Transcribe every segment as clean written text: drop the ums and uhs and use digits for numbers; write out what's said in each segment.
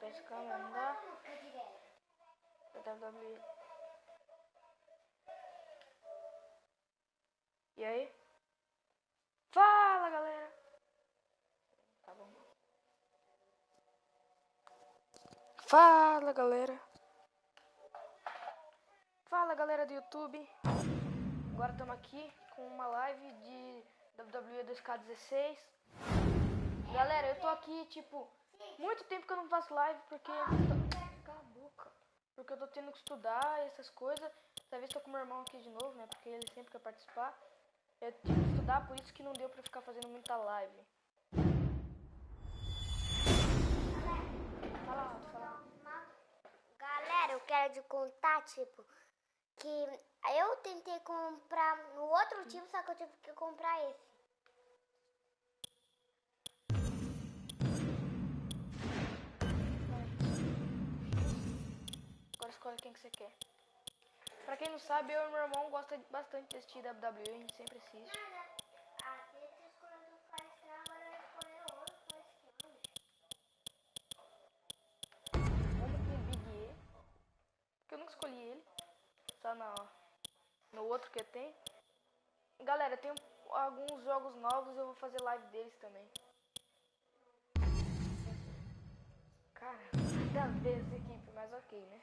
pescando, não dá. WWE. E aí? Fala, galera! Tá bom. Fala, galera! Fala, galera do YouTube! Agora estamos aqui com uma live de WWE 2K16. Galera, eu tô aqui, tipo, muito tempo que eu não faço live porque... Cala a boca! Porque eu tô tendo que estudar e essas coisas. Dessa vez tô com meu irmão aqui de novo, né? Porque ele sempre quer participar. Eu tive que estudar, por isso que não deu pra ficar fazendo muita live. Fala. Galera, eu quero te contar, tipo, que eu tentei comprar no outro time, só que eu tive que comprar esse. Agora escolhe quem que você quer. Pra quem não sabe, eu e meu irmão gostam bastante de assistir WWE, a gente sempre assiste. Vamos com o Big E, porque eu nunca escolhi ele, só no outro que eu tenho. Galera, tem alguns jogos novos, eu vou fazer live deles também. Cara, nada a ver essa equipe, mas ok, né?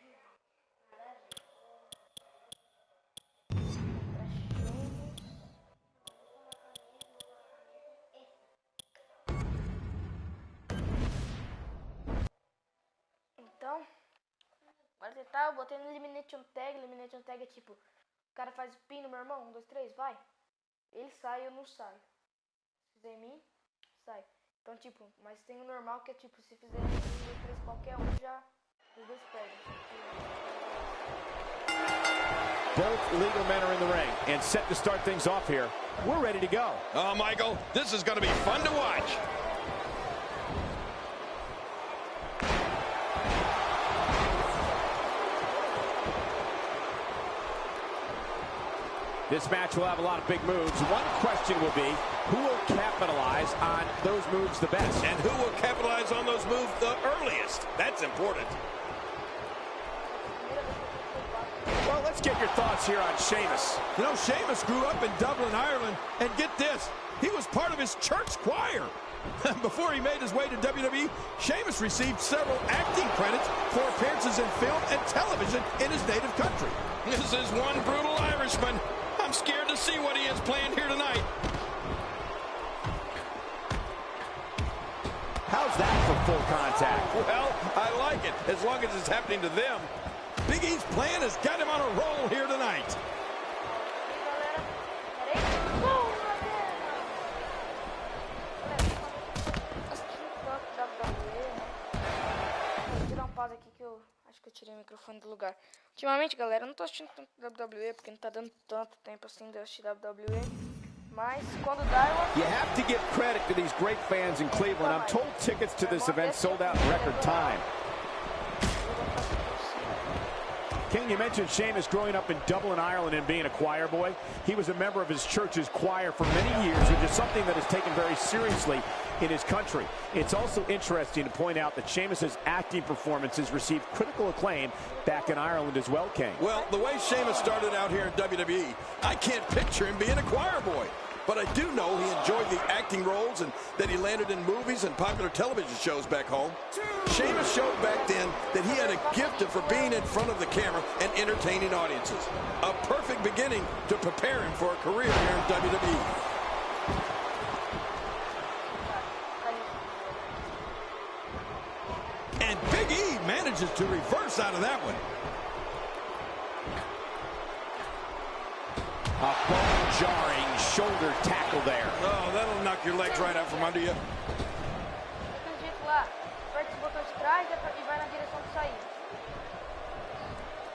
Então, bora tentar. Eu botei no Elimination Tag. Elimination Tag é tipo, o cara faz pin no meu irmão, 1, 2, 3, vai. Ele sai, eu não saio. Se fizer em mim, sai. Então, tipo, mas tem o normal que é tipo, se fizer 1, 2, 3, qualquer um já, os dois pegam. Both legal men are in the ring and set to start things off here. We're ready to go. Oh, Michael, this is going to be fun to watch. This match will have a lot of big moves. One question will be, who will capitalize on those moves the best? And who will capitalize on those moves the earliest? That's important. Well, let's get your thoughts here on Sheamus. You know, Sheamus grew up in Dublin, Ireland, and get this, he was part of his church choir. Before he made his way to WWE, Sheamus received several acting credits for appearances in film and television in his native country. This is one brutal Irishman. I'm scared to see what he has planned here tonight. How's that for full contact? Well, I like it, as long as it's happening to them. Big E's plan has got him on a roll here tonight. Vou tirar um pause aqui que eu acho que eu tirei o microfone do lugar. Ultimamente, galera, eu não tô assistindo tanto WWE porque não tá dando tanto tempo assim de assistir WWE. Mas quando dá, eu... You have to give credit to these great fans in Cleveland. I'm told tickets to this event sold out in record time. King, you mentioned Sheamus growing up in Dublin, Ireland, and being a choir boy. He was a member of his church's choir for many years, which is something that is taken very seriously in his country. It's also interesting to point out that Sheamus's acting performances received critical acclaim back in Ireland as well, King. Well, the way Sheamus started out here in WWE, I can't picture him being a choir boy. But I do know he enjoyed the acting roles and that he landed in movies and popular television shows back home. Sheamus showed back then that he had a gift for being in front of the camera and entertaining audiences. A perfect beginning to prepare him for a career here in WWE. And Big E manages to reverse out of that one. A bone-jarring shoulder tackle there. Oh, that'll knock your legs right out from under you. Acredito lá, aperta esse botão de trás e vai na direção de sair.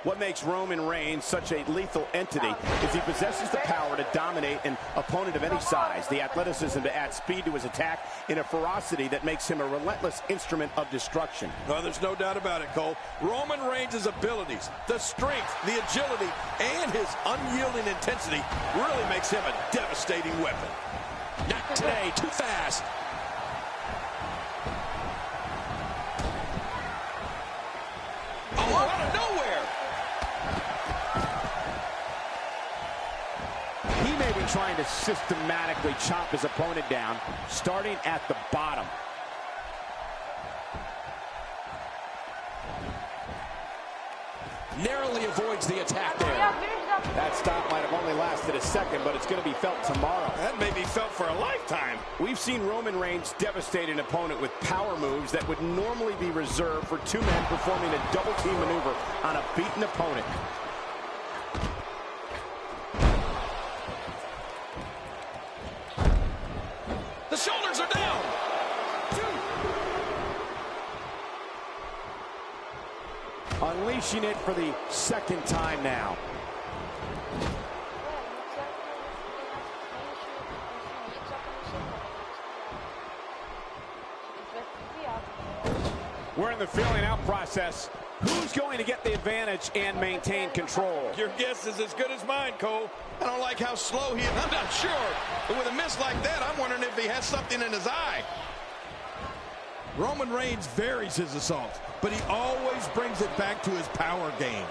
What makes Roman Reigns such a lethal entity is he possesses the power to dominate an opponent of any size, the athleticism to add speed to his attack, and a ferocity that makes him a relentless instrument of destruction. No, there's no doubt about it, Cole. Roman Reigns' abilities, the strength, the agility, and his unyielding intensity really makes him a devastating weapon. Not today, too fast. out of nowhere. He may be trying to systematically chop his opponent down, starting at the bottom. Narrowly avoids the attack there. That stop might have only lasted a second, but it's going to be felt tomorrow. That may be felt for a lifetime. We've seen Roman Reigns devastate an opponent with power moves that would normally be reserved for two men performing a double team maneuver on a beaten opponent. The shoulders are down. Unleashing it for the second time now. We're in the filling out process. Who's going to get the advantage and maintain control? Your guess is as good as mine, Cole. I don't like how slow he is. I'm not sure. But with a miss like that, I'm wondering if he has something in his eye. Roman Reigns varies his assault, but he always brings it back to his power game.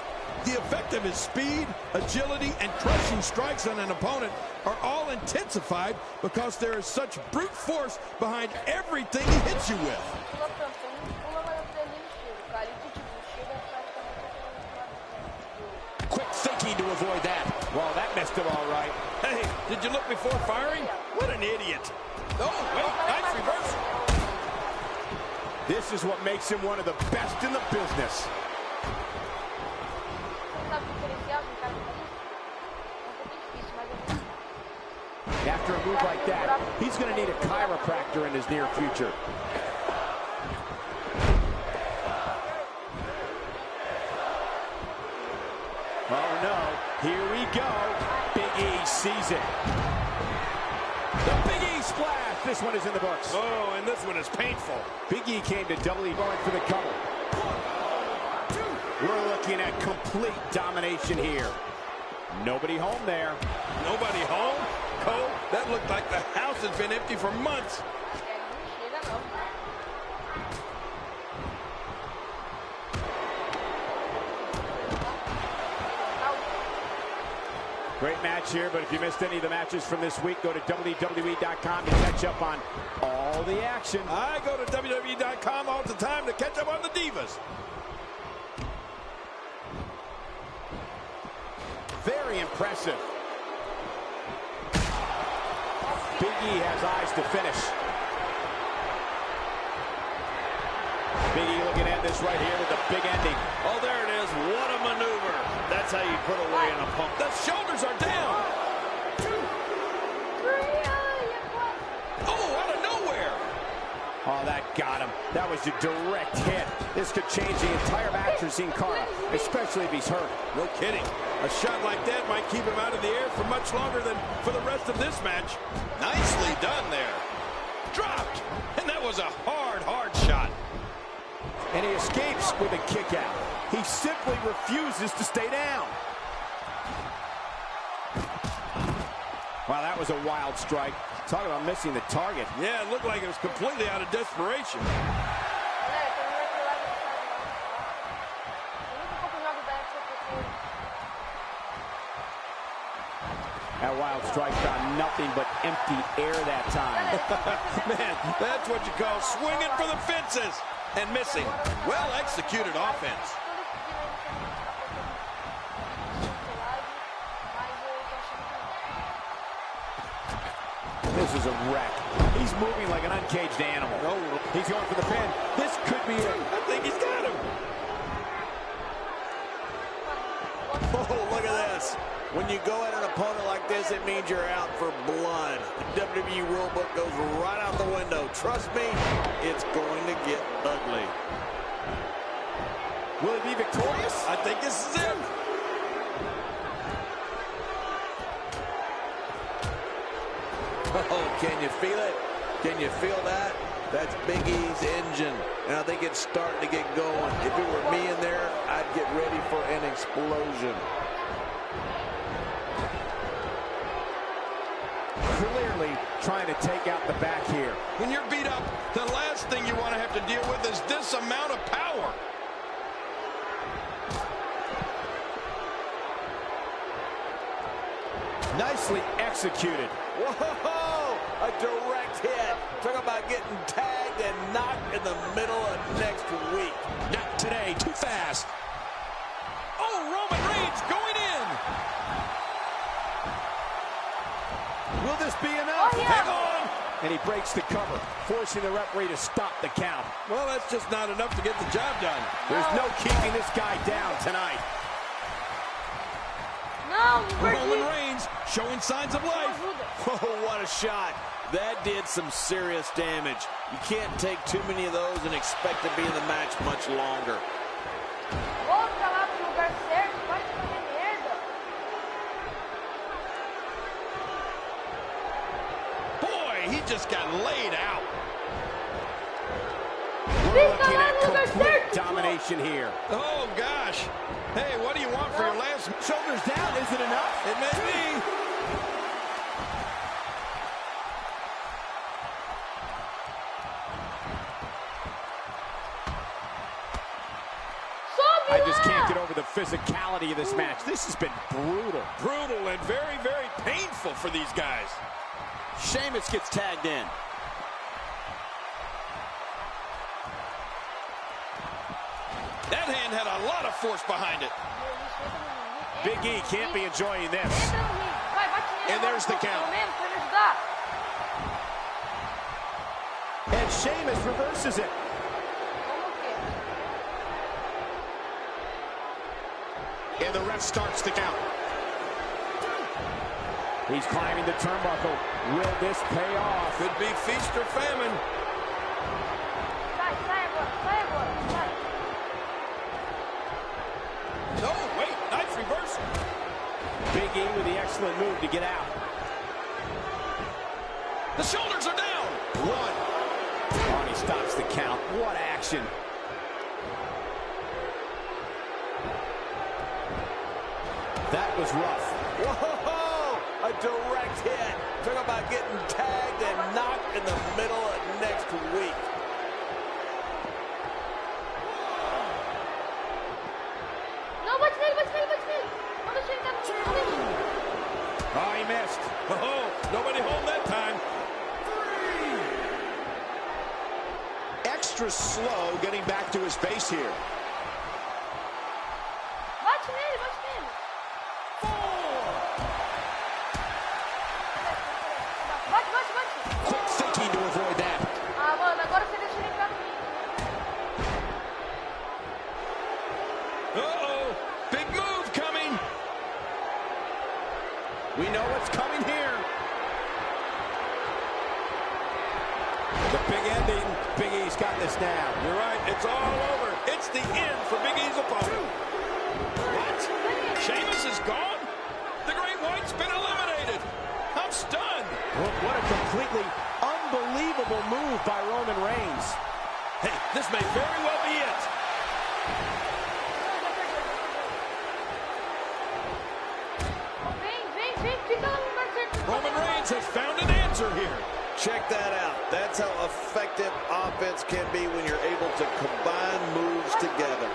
The effect of his speed, agility, and crushing strikes on an opponent are all intensified because there is such brute force behind everything he hits you with. Quick thinking to avoid that. Well, that missed him all right. Hey, did you look before firing? What an idiot. Oh, wait, nice reversal. This is what makes him one of the best in the business. After a move like that, he's going to need a chiropractor in his near future. Oh no, here we go. Big E sees it. The Big E splash. This one is in the books. Oh, and this one is painful. Big E came to double E going for the cover. 1, 2. We're looking at complete domination here. Nobody home there. Nobody home? Cole, that looked like the house has been empty for months. Great match here, but if you missed any of the matches from this week, go to WWE.com to catch up on all the action. I go to WWE.com all the time to catch up on the Divas. Very impressive. Big E has eyes to finish. Big E looking at this right here with the big ending. Oh, there it is. What a maneuver. That's how you put away an opponent. The shoulders are down. 2. Oh, out of nowhere. Oh, that got him. That was a direct hit. This could change the entire match for Sin Cara, especially if he's hurt. No kidding. A shot like that might keep him out of the air for much longer than for the rest of this match. Nicely done there. Dropped. And that was a hard shot. And he escapes with a kick out. He simply refuses to stay down. Wow, that was a wild strike. Talk about missing the target. Yeah, it looked like it was completely out of desperation. That wild strike found nothing but empty air that time. Man, that's what you call swinging for the fences and missing. Well executed offense. This is a wreck. He's moving like an uncaged animal. Oh. He's going for the pin. This could be it. I think he's got him. Oh, look at this. When you go at an opponent like this, it means you're out for blood. The WWE rulebook goes right out the window. Trust me, it's going to get ugly. Will he be victorious? I think this is it. Oh, can you feel it? Can you feel that? That's Big E's engine, and I think it's starting to get going. If it were me in there, I'd get ready for an explosion. Clearly trying to take out the back here. When you're beat up, the last thing you want to have to deal with is this amount of power. Nicely executed. Whoa! A direct hit. Talk about getting tagged and knocked in the middle of next week. Not today. Too fast. Oh, Roman Reigns going in. Will this be enough? Oh, yeah. Hang on. And he breaks the cover, forcing the referee to stop the count. Well, that's just not enough to get the job done. There's no keeping this guy down tonight. Não, Roman Reigns showing signs of life. Oh, what a shot. That did some serious damage. You can't take too many of those and expect to be in the match much longer. Volta lá pro lugar certo, vai fazer merda. Boy, he just got laid out. We're looking at complete domination here. Oh, gosh. Hey, what do you want for your last... Shoulders down, is it enough? It may be. I just can't get over the physicality of this match. This has been brutal. Brutal and very, very painful for these guys. Sheamus gets tagged in. That hand had a lot of force behind it. Big E can't be enjoying this. And there's the count. And Sheamus reverses it. And the ref starts the count. He's climbing the turnbuckle. Will this pay off? Could be feast or famine. No, wait, nice reversal. Big E with the excellent move to get out. The shoulders are down. One. Oh, and he stops the count. What action. That was rough. Whoa! A direct hit. Talk about getting tagged and knocked in the middle of next week. Não, bate nele, bate nele, bate nele. Não deixa ele dar no chão. Oh, he missed. Oh, nobody home that time. Extra slow getting back to his base here. Bate nele, bate nele. Bate, bate, bate. Quick thinking to avoid that. Ah, mano, agora você deixa ele entrar no ringue. Uh-oh, big move coming. We know what's coming here. The big ending. Big E's got this now. You're right, it's all over. It's the end for Big E's opponent. What? Sheamus is gone? The Great White's been eliminated. I'm stunned. What a completely unbelievable move by Roman Reigns. Hey, this may very well be it. Vem, fica lá no lugar certo. Roman Reigns has found an answer here. Check that out. That's how effective offense can be when you're able to combine moves together.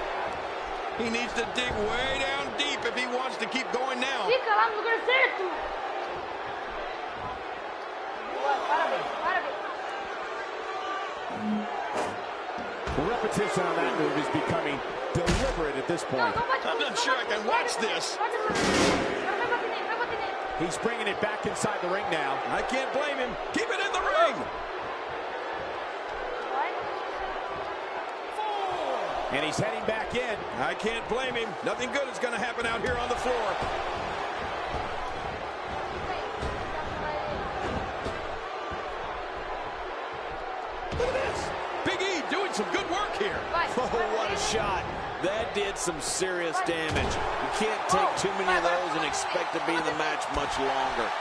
He needs to dig way down deep if he wants to keep going now. Fica lá no lugar certo. Boa, parabéns, parabéns. Repetition on that move is becoming deliberate at this point. Não bate, I'm not sure I can watch this. Agora vai bater nele, vai bater nele. He's bringing it back inside the ring now. I can't blame him. Keep it in the ring. And he's heading back in. I can't blame him. Nothing good is going to happen out here on the floor. Look at this. Big E doing some good work here. Oh, what a shot. That did some serious damage. You can't take too many of those and expect to be in the match much longer.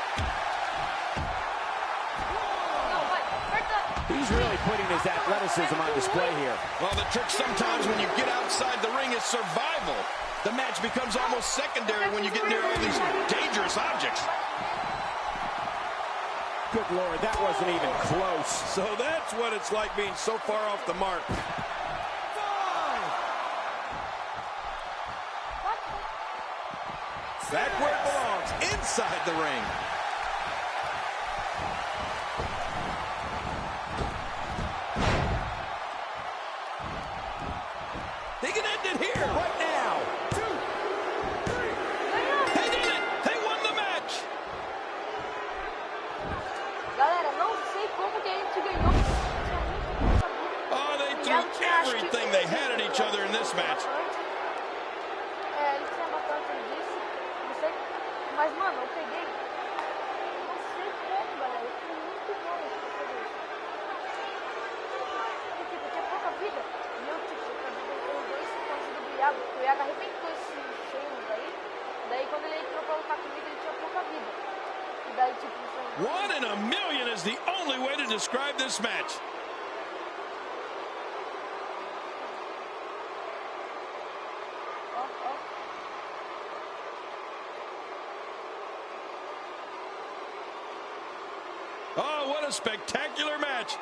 He's really putting his athleticism on display here. Well, the trick sometimes when you get outside the ring is survival. The match becomes almost secondary when you get near all these dangerous objects. Good Lord, that wasn't even close. So that's what it's like being so far off the mark. Back where it belongs, inside the ring. They can end it here. Right now. 2, 3. They did it. They won the match. Galera, não sei como que a gente ganhou. Oh, they threw everything they had at each other in this match. Ele tinha matado antes disso. Não sei. Mas, mano, eu peguei. Não sei como, galera. Eu fui muito bom nesse jogo. Porque, tipo, eu tinha pouca vida. E eu, tipo, eu dei esse conseguido do Iago. O Iago arrebentou esse Sheamus aí. Daí, quando ele entrou pra lutar comigo, ele tinha pouca vida. E daí, tipo, foi... 1 in a million is the only way to describe this match. Oh, what a spectacular match.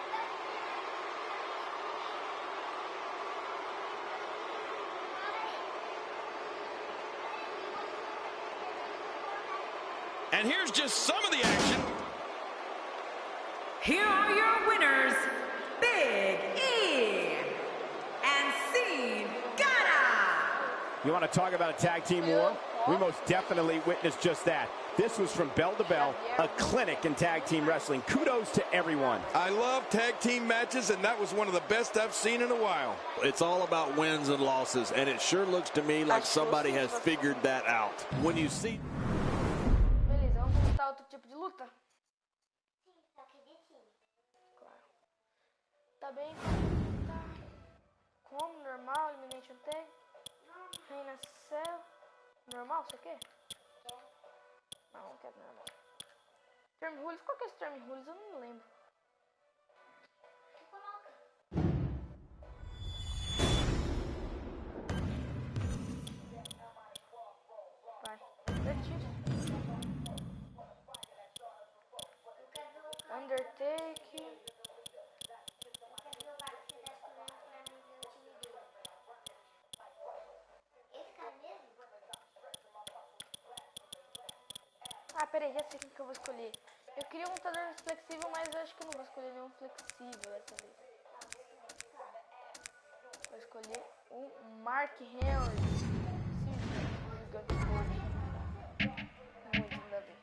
And here's just some of the action. Here are your winners, Big E and Cien Gata. You want to talk about a tag team war? We most definitely witnessed just that. This was from bell to bell, a clinic in tag team wrestling. Kudos to everyone. I love tag team matches, and that was one of the best I've seen in a while. It's all about wins and losses, and it sure looks to me like somebody has figured that out. When you see... Beleza, vamos lutar outro tipo de luta? Sim, só que de time. Claro. Tá bem. Tá. Como? Normal, Elimination Tag. Reina Cell. Normal, você quer? Não, não quero normal. Term Rules, qual que é esse Term Rules? Eu não me lembro. Vai, certinho. Undertake. Ah, peraí, já sei o que eu vou escolher. Eu queria um lutador flexível, mas eu acho que eu não vou escolher nenhum flexível dessa vez. Vou escolher o Mark Henry. Muito nada a ver.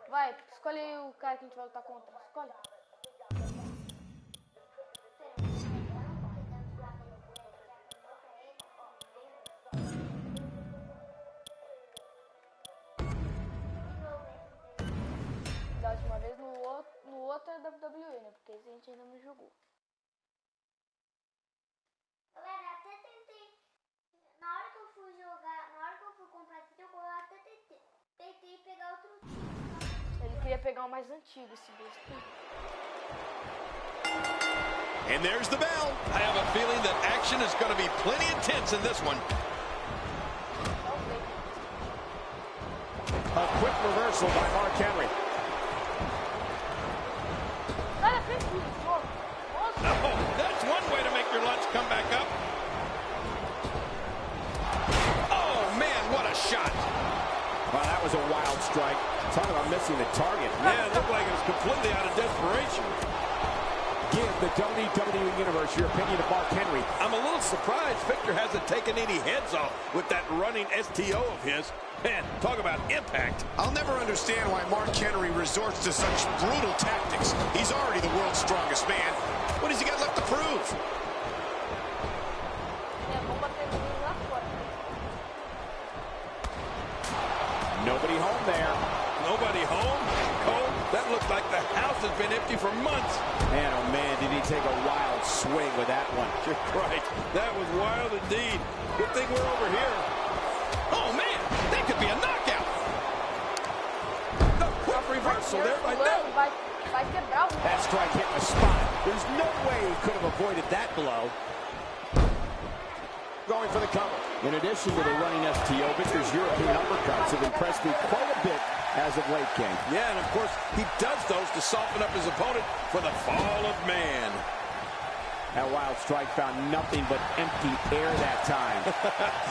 Vai, escolhe o cara que a gente vai lutar contra. Escolhe. Da última vez no outro é WWE, né? Porque esse a gente ainda não jogou. Galera, até tentei. Na hora que eu fui jogar, na hora que eu fui comprar esse jogo, eu até tentei pegar outro time. Ele queria pegar o mais antigo, esse besta. And there's the bell. I have a feeling that action is going to be plenty intense in this one. A quick reversal by Mark Henry. Oh, that's one way to make your lunch come back up. Oh, man, what a shot. Wow, that was a wild strike. Talk about missing the target. Yeah, it looked like it was completely out of desperation. Give the WWE Universe your opinion of Mark Henry. I'm a little surprised Victor hasn't taken any heads off with that running STO of his. Man, talk about impact. I'll never understand why Mark Henry resorts to such brutal tactics. He's already the world's strongest man. What has he got left to prove? Nobody home there. Nobody home? Cole, that looked like the house has been empty for months. Man, oh man, did he take a wild swing with that one. You're right. That was wild indeed. Good thing we're over here. Oh, man, that could be a knockout. The quick reversal there by Neville. That strike hit the spot. There's no way he could have avoided that blow. Going for the cover. In addition to the running STO, Victor's European uppercuts have impressed me quite a bit as of late, King. Yeah, and of course, he does those to soften up his opponent for the fall of man. That wild strike found nothing but empty air that time.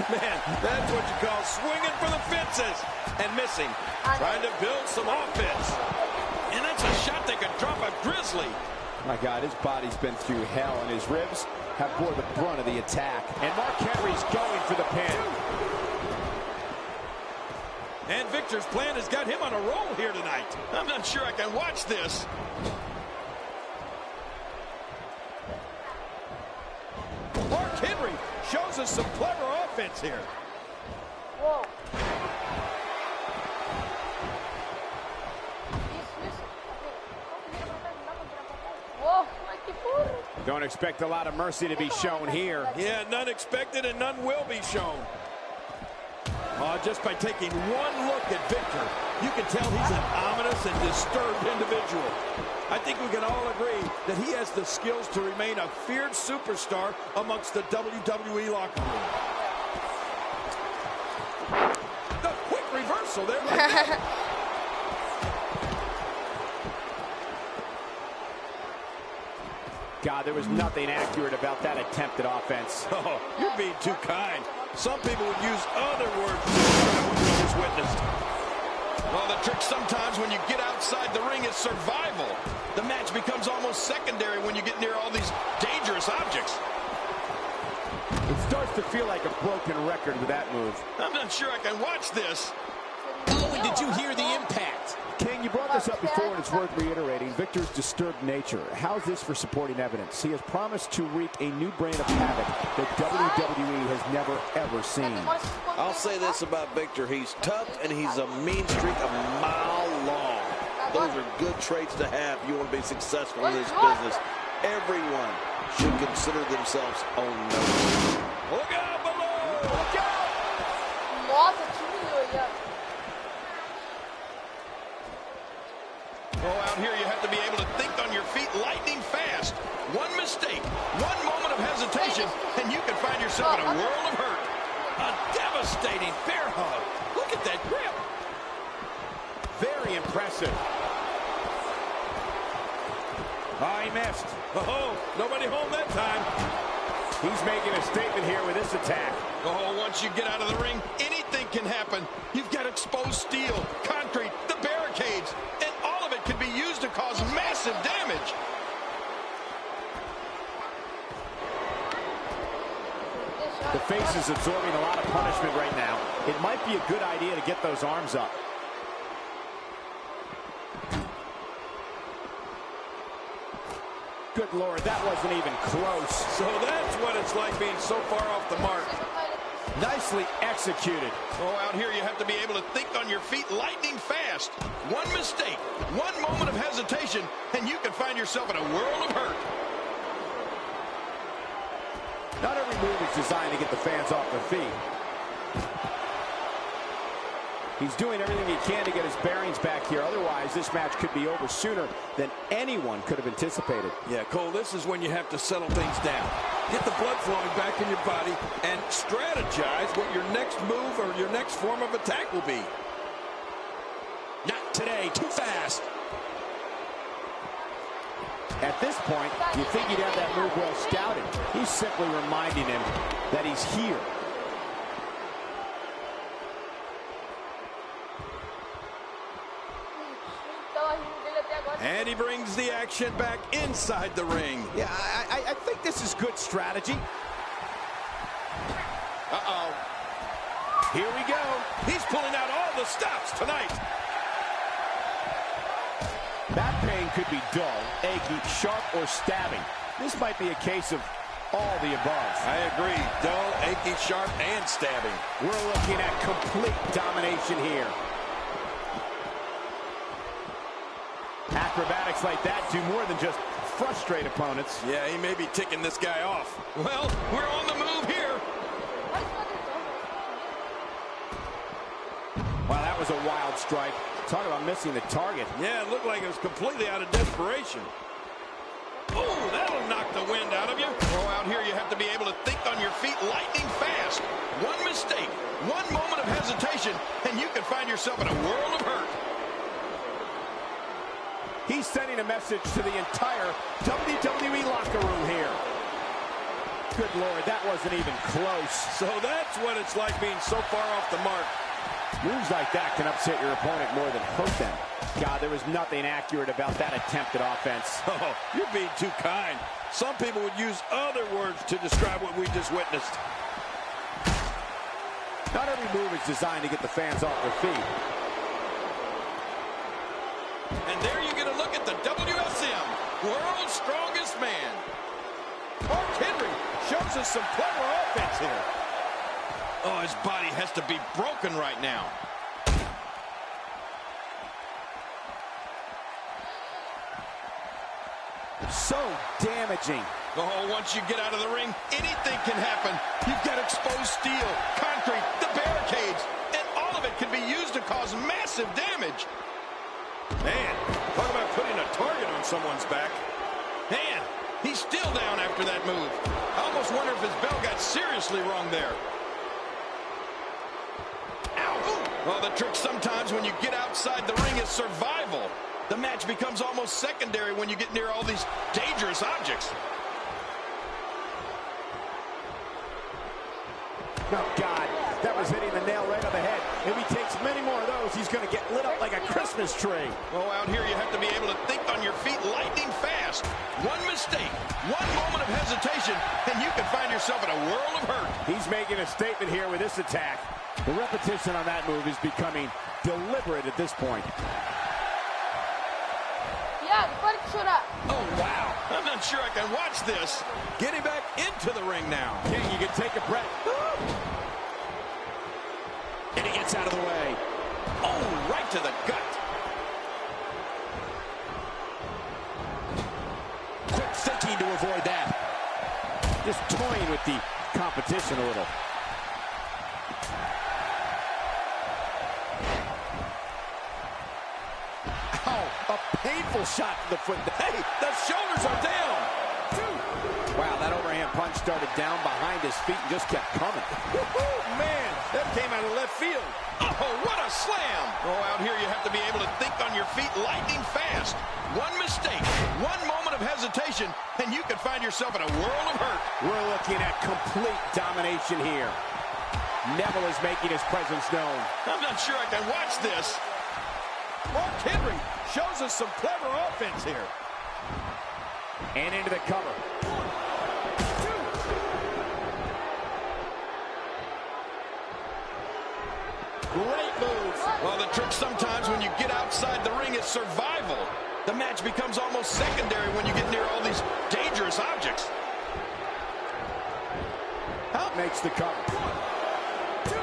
Man, that's what you call swinging for the fences and missing. Trying to build some offense. And that's a shot that could drop a grizzly. My God, his body's been through hell, and his ribs have bore the brunt of the attack. And Mark Henry's going for the pin. And Victor's plan has got him on a roll here tonight. I'm not sure I can watch this. Mark Henry shows us some clever offense here. Whoa. Whoa, que burro. Don't expect a lot of mercy to be shown here. Yeah, none expected and none will be shown. Just by taking one look at Victor, you can tell he's an ominous and disturbed individual. I think we can all agree that he has the skills to remain a feared superstar amongst the WWE locker room. The quick reversal there. God, there was nothing accurate about that attempt at offense. Oh, you're being too kind. Some people would use other words to describe what we just witnessed. Well, the trick sometimes when you get outside the ring is survival. The match becomes almost secondary when you get near all these dangerous objects. It starts to feel like a broken record with that move. I'm not sure I can watch this. Oh, and did you hear the impact? King, you brought this up before, and it's worth reiterating. Victor's disturbed nature. How's this for supporting evidence? He has promised to wreak a new brand of havoc that WWE has never, ever seen. I'll say this about Victor. He's tough, and he's a mean streak a mile long. Those are good traits to have if you want to be successful in this business. Everyone should consider themselves on notice. Look out below! Look out! Nossa, que milhões. Oh, out here you have to be able to think on your feet lightning fast. One mistake, one moment of hesitation, and you can find yourself in a world of hurt. A devastating bear hug. Look at that grip. Very impressive. Oh, he missed. Oh, nobody home that time. He's making a statement here with this attack. Oh, once you get out of the ring, anything can happen. You've got exposed steel, concrete, the barricades, and all of it can be used to cause massive damage. The face is absorbing a lot of punishment right now. It might be a good idea to get those arms up. Good Lord, that wasn't even close. So that's what it's like being so far off the mark. Nicely executed. Oh, out here you have to be able to think on your feet lightning fast. One mistake, one moment of hesitation, and you can find yourself in a world of hurt. Not every move is designed to get the fans off their feet. He's doing everything he can to get his bearings back here. Otherwise, this match could be over sooner than anyone could have anticipated. Yeah, Cole, this is when you have to settle things down. Get the blood flowing back in your body and strategize what your next move or your next form of attack will be. Not today. Too fast. At this point, you think he'd have that move well scouted. He's simply reminding him that he's here. And he brings the action back inside the ring. Yeah, I think this is good strategy. Uh-oh. Here we go. He's pulling out all the stops tonight. That pain could be dull, achy, sharp, or stabbing. This might be a case of all the above. I agree. Dull, achy, sharp, and stabbing. We're looking at complete domination here. Acrobatics like that do more than just frustrate opponents. Yeah, he may be ticking this guy off. Well, we're on the move here. Wow, that was a wild strike. Talk about missing the target. Yeah, it looked like it was completely out of desperation. Oh, that'll knock the wind out of you. Oh, out here you have to be able to think on your feet lightning fast. One mistake, one moment of hesitation, and you can find yourself in a world of hurt. He's sending a message to the entire WWE locker room here. Good Lord, that wasn't even close. So that's what it's like being so far off the mark. Moves like that can upset your opponent more than hurt them. God, there was nothing accurate about that attempted offense. Oh, you're being too kind. Some people would use other words to describe what we just witnessed. Not every move is designed to get the fans off their feet. And there you get a look at the WSM, World's Strongest Man. Mark Henry shows us some clever offense here. Oh, his body has to be broken right now. So damaging. Oh, once you get out of the ring, anything can happen. You've got exposed steel, concrete, the barricades, and all of it can be used to cause massive damage. Man, talk about putting a target on someone's back. Man, he's still down after that move. I almost wonder if his bell got seriously wrong there. Ow! Well, the trick sometimes when you get outside the ring is survival. The match becomes almost secondary when you get near all these dangerous objects. Oh, God, that was hitting the nail right on the head. If he takes many more of those, he's going to get lit up like a Christmas tree. Oh, out here you have to be able to think on your feet lightning fast. One mistake, one moment of hesitation, and you can find yourself in a world of hurt. He's making a statement here with this attack. The repetition on that move is becoming deliberate at this point. Oh, wow. I'm not sure I can watch this. Getting back into the ring now. King, you can take a breath. And he gets out of the way. Oh, right to the gut. Quick thinking to avoid that. Just toying with the competition a little. A painful shot to the foot. Hey, the shoulders are down. Wow, that overhand punch started down behind his feet and just kept coming. Man, that came out of left field. Oh, what a slam. Oh, out here you have to be able to think on your feet lightning fast. One mistake, one moment of hesitation, and you can find yourself in a world of hurt. We're looking at complete domination here. Neville is making his presence known. I'm not sure I can watch this. Mark Henry shows us some clever offense here. And into the cover. 1, 2. Great move. Well, the trick sometimes when you get outside the ring is survival. The match becomes almost secondary when you get near all these dangerous objects. Out makes the cover. 1, 2.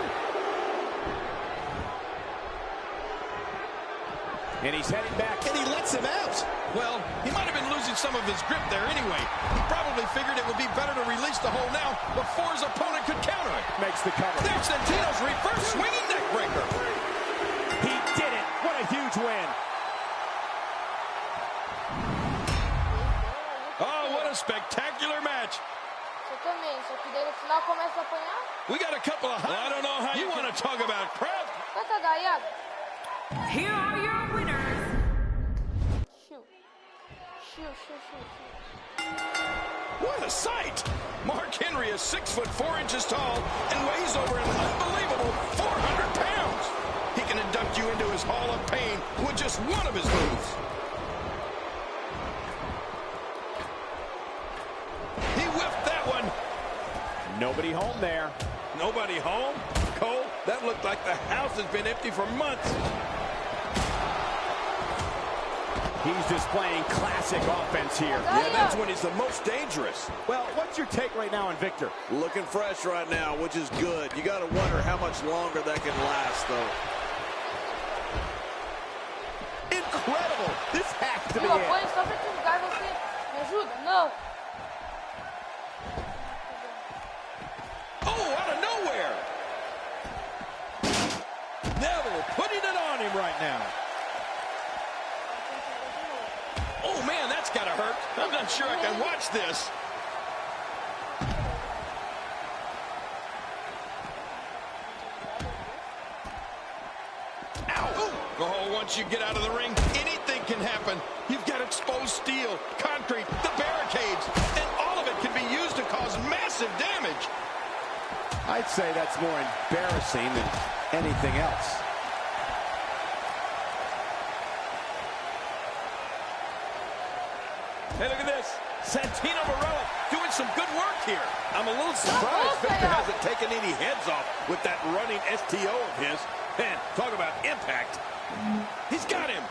And he's heading back, and he lets him out. Well, he might have been losing some of his grip there anyway. He probably figured it would be better to release the hold now before his opponent could counter it. Makes the cover. There's Santino's reverse swinging neck breaker. He did it. What a huge win. Oh, what a spectacular match. We got a couple of... I don't know how you want to talk about crowd. Here are your winners. What a sight! Mark Henry is 6'4" tall and weighs over an unbelievable 400 pounds. He can induct you into his Hall of Pain with just one of his moves. He whiffed that one. Nobody home there. Nobody home? Cole, that looked like the house has been empty for months. He's displaying classic offense here. Yeah, that's when he's the most dangerous. Well, what's your take right now on Victor? Looking fresh right now, which is good. You got to wonder how much longer that can last, though. Incredible! This has to be it. Oh, out of nowhere! Neville putting it on him right now. Oh, man, that's got to hurt. I'm not sure I can watch this. Ow! Oh, once you get out of the ring, anything can happen. You've got exposed steel, concrete, the barricades, and all of it can be used to cause massive I'd say that's more embarrassing than anything else. Hey, look at this. Santino Marella doing some good work here. I'm a little surprised Victor hasn't taken any heads off with that running STO of his. Man, talk about impact. He's got him.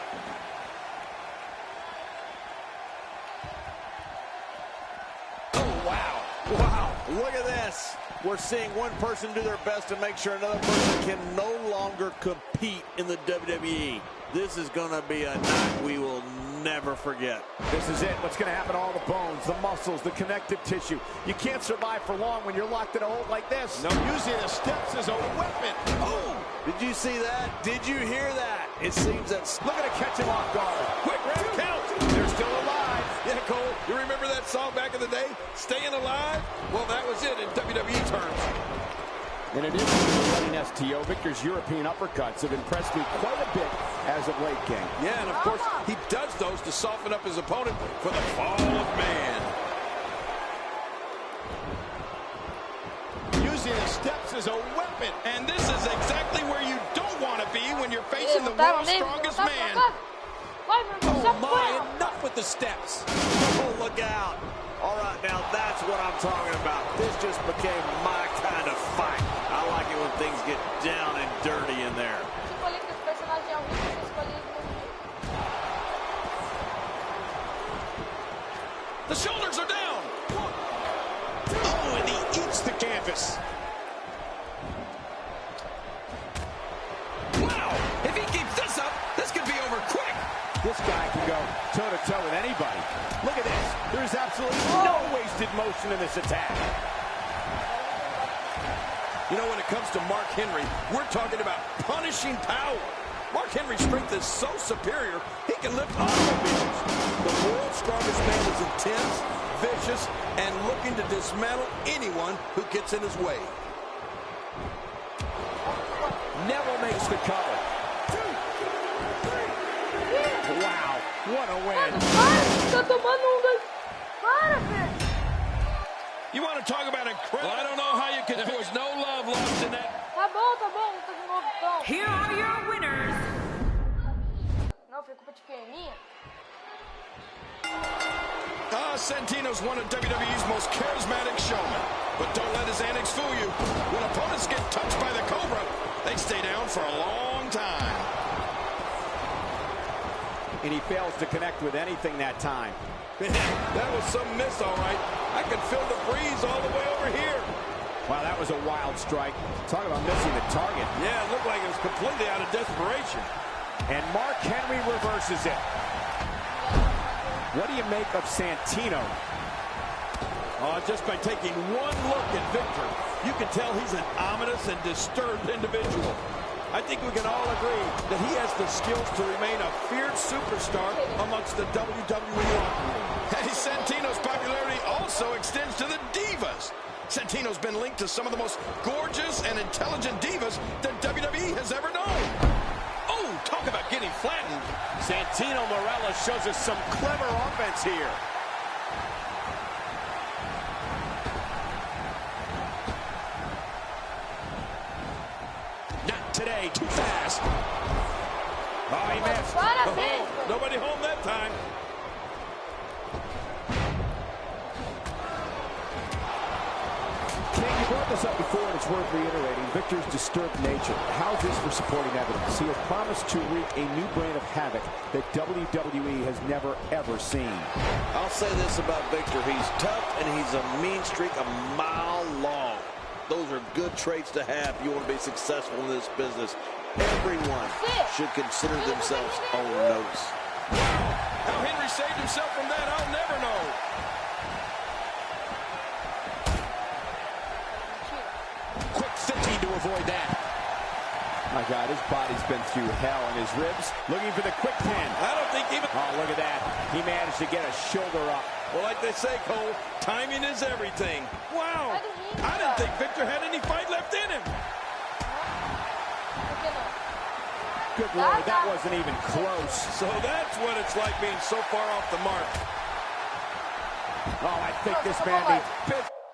Oh, wow. Wow. Look at this. We're seeing one person do their best to make sure another person can no longer compete in the WWE. This is going to be a night we will never forget. This is it. What's going to happen to all the bones, the muscles, the connective tissue? You can't survive for long when you're locked in a hold like this. No, using the steps as a weapon. Oh, did you see that? Did you hear that? It seems that... Look at it catch him off guard. Quick round count. They're still alive. Yeah, Cole, you remember that song back in the day? Staying Alive? Well, that was it in WWE terms. In addition to the running STO, Victor's European uppercuts have impressed me quite a bit as of late, King. Yeah, and of course, he does those to soften up his opponent for the fall of man. Using the steps as a weapon. And this is exactly where you don't want to be when you're facing the world's strongest man. Oh, my, enough with the steps. Oh, look out. All right, now that's what I'm talking about. This just became my kind of fight. I like it when things get down and dirty in there. The shoulders are down. Oh, and he eats the canvas. Wow, if he keeps this up, this could be over quick. This guy can go toe-to-toe with anybody. Look at this. There's absolutely no wasted motion in this attack. You know, when it comes to Mark Henry, we're talking about punishing power. Mark Henry's strength is so superior, he can lift automobiles. The world's strongest man is intense, vicious, and looking to dismantle anyone who gets in his way. Never makes the cover. Wow, what a win. You want to talk about incredible? Well, I don't know how you could. There was no love lost in that. Tá bom, luta de novo então. Here are your winners. Não, foi culpa de quem? Minha? Santino's one of WWE's most charismatic showmen. But don't let his antics fool you. When opponents get touched by the Cobra, they stay down for a long time. And he fails to connect with anything that time. Man, that was some miss, all right. I can feel the breeze all the way over here. Wow, that was a wild strike. Talk about missing the target. Yeah, it looked like it was completely out of desperation. And Mark Henry reverses it. What do you make of Santino? Just by taking one look at Victor, you can tell he's an ominous and disturbed individual. I think we can all agree that he has the skills to remain a feared superstar amongst the WWE locker room. Hey, Santino's popularity also extends to the divas. Santino's been linked to some of the most gorgeous and intelligent divas that WWE has ever known. Oh, talk about getting flattened. Santino Marella shows us some clever offense here. Not today, too fast. Oh, he missed. Oh, nobody home that time. King, you brought this up before, and it's worth reiterating. Victor's disturbed nature. How's this for supporting evidence? He has promised to wreak a new brand of havoc that WWE has never, ever seen. I'll say this about Victor. He's tough, and he's a mean streak a mile long. Those are good traits to have if you want to be successful in this business. Everyone should consider themselves on notice. How Henry saved himself from that, I'll never know. Quick thinking to avoid that. My God, his body's been through hell, and his ribs looking for the quick pin. I don't think even... Oh, look at that. He managed to get a shoulder up. Well, like they say, Cole, timing is everything. Wow. I didn't think Victor had any fight left in him. Good Lord, that wasn't even close. So that's what it's like being so far off the mark. Oh, I think this man needs...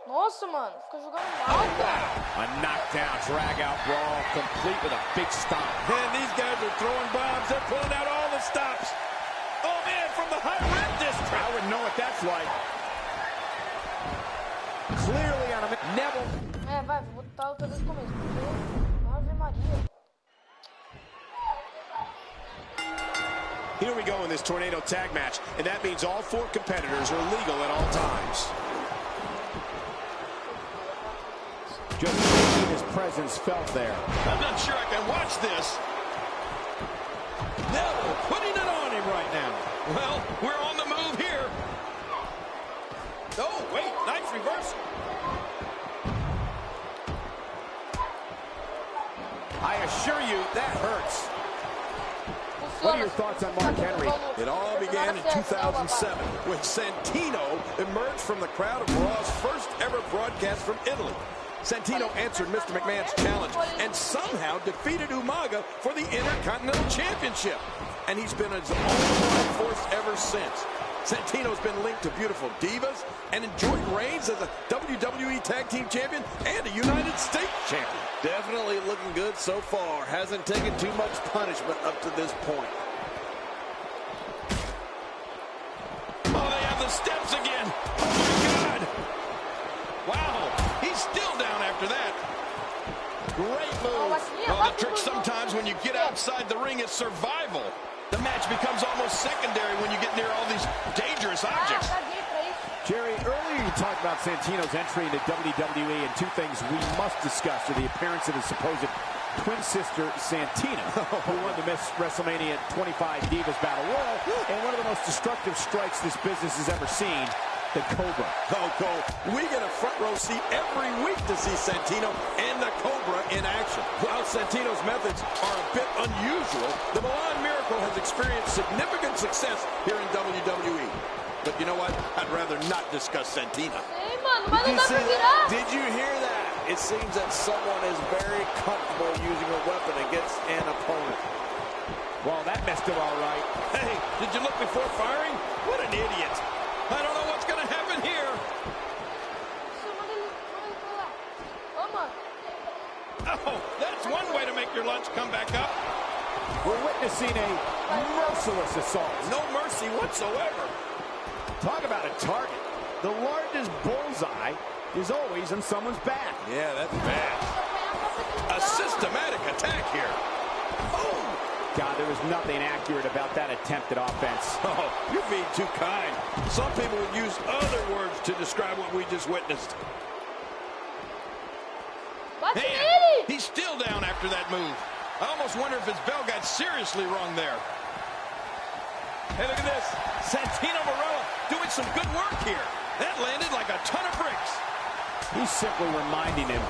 Nossa, mano, fica jogando mal, cara. A knockdown, drag-out brawl, complete with a big stomp. Man, these guys are throwing bombs. They're pulling out all the stops. Oh, man, from the high rim district. I wouldn't know what that's like. Clearly on a... Neville. Vai, vou botar outra vez no começo. Ave Maria. Here we go in this tornado tag match, and that means all 4 competitors are legal at all times. Just seeing his presence felt there. I'm not sure I can watch this. Neville putting it on him right now. Well, we're on the move here. Oh, wait, nice reversal. I assure you, that hurts. What are your thoughts on Mark Henry? It all began in 2007 when Santino emerged from the crowd of Raw's first ever broadcast from Italy. Santino answered Mr. McMahon's challenge and somehow defeated Umaga for the Intercontinental Championship. And he's been his own force ever since. Santino's been linked to beautiful divas and enjoyed reigns as a WWE Tag Team Champion and a United States Champion. Definitely looking good so far. Hasn't taken too much punishment up to this point. Oh, they have the steps again. Oh, my God. Wow, he's still down after that. Great move. Well, the trick sometimes when you get outside the ring is survival. The match becomes almost secondary when you get near all these dangerous objects. Jerry, earlier you talked about Santino's entry into WWE, and 2 things we must discuss are the appearance of his supposed twin sister, Santina, who won the Miss WrestleMania 25 Divas Battle Royal, and one of the most destructive strikes this business has ever seen, the Cobra. Oh, Cole, we get a front row seat every week to see Santino and the Cobra in action. While Santino's methods are a bit unusual, the Milan Miracle has experienced significant success here in WWE. But you know what? I'd rather not discuss Santina. Did you see that? Did you hear that? It seems that someone is very comfortable using a weapon against an opponent. Well, that messed him all right. Hey, did you look before firing? What an idiot. I don't know what's going to happen here. Oh, that's one way to make your lunch come back up. We're witnessing a merciless assault. No mercy whatsoever. Talk about a target. The largest bullseye is always on someone's back. Yeah, that's bad. A systematic attack here. Oh! God, there was nothing accurate about that attempt at offense. Oh, you're being too kind. Some people would use other words to describe what we just witnessed. Man, he's still down after that move. I almost wonder if his bell got seriously wrong there. Hey, look at this. Santino Marella doing some good work here. That landed like a ton of bricks. He's simply reminding him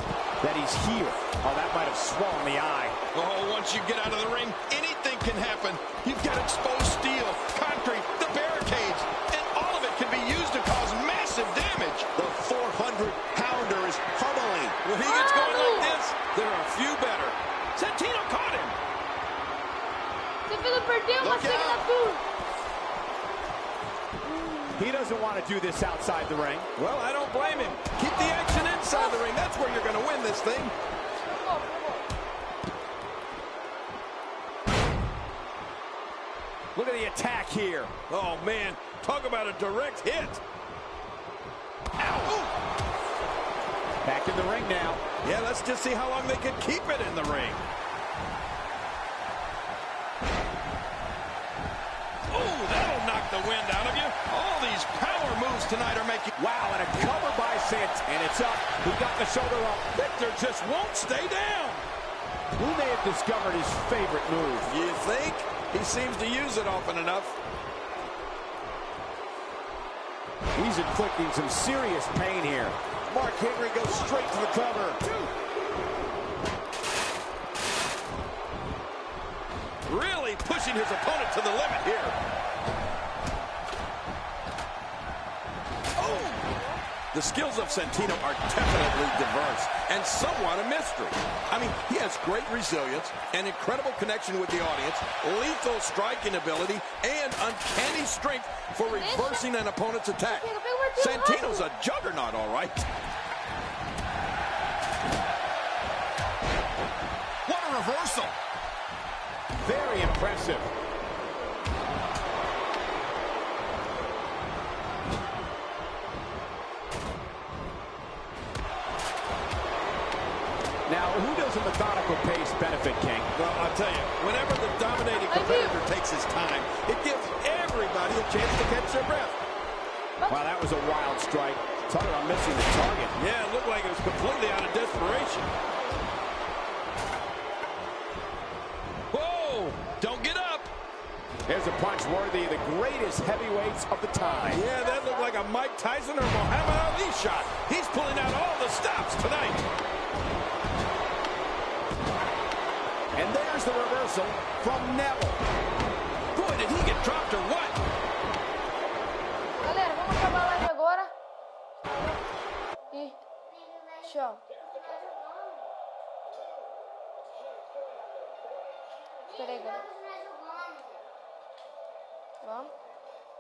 that he's here. Oh, that might have swung the eye. Oh, once you get out of the ring, anything can happen. You've got exposed steel, concrete, the barricades, and all of it can be used to cause massive damage. The 400-pounder is pummeling. When he gets going like this, there are few better. Santino caught him. Look out. He doesn't want to do this outside the ring. Well, I don't blame him. Keep the action inside the ring. That's where you're going to win this thing. Look at the attack here. Oh, man. Talk about a direct hit. Ow. Back in the ring now. Yeah, let's just see how long they can keep it in the ring. Oh, that'll knock the wind out of you. All these power moves tonight are making... Wow, and a cover by Sant. And it's up. He got the shoulder up. Victor just won't stay down. Who may have discovered his favorite move? You think? He seems to use it often enough. He's inflicting some serious pain here. Mark Henry goes straight to the cover. Really pushing his opponent to the limit here. Oh! The skills of Santino are definitely diverse and somewhat a mystery. I mean, he has great resilience, an incredible connection with the audience, lethal striking ability, and uncanny strength for reversing an opponent's attack. Santino's a juggernaut, all right. reversal. Very impressive. Now, who does a methodical pace benefit, King? Well, I'll tell you, whenever the dominating competitor takes his time, it gives everybody a chance to catch their breath. Wow, that was a wild strike. Talk about missing the target. Yeah, it looked like it was completely out of desperation. Whoa! Don't get up! Here's a punch worthy of the greatest heavyweights of the time. Yeah, that looked like a Mike Tyson or Muhammad Ali shot. He's pulling out all the stops tonight. And there's the reversal from Neville. Boy, did he get dropped or what? Galera, vamos acabar a live agora. E tchau. Espera aí, galera. Vamos.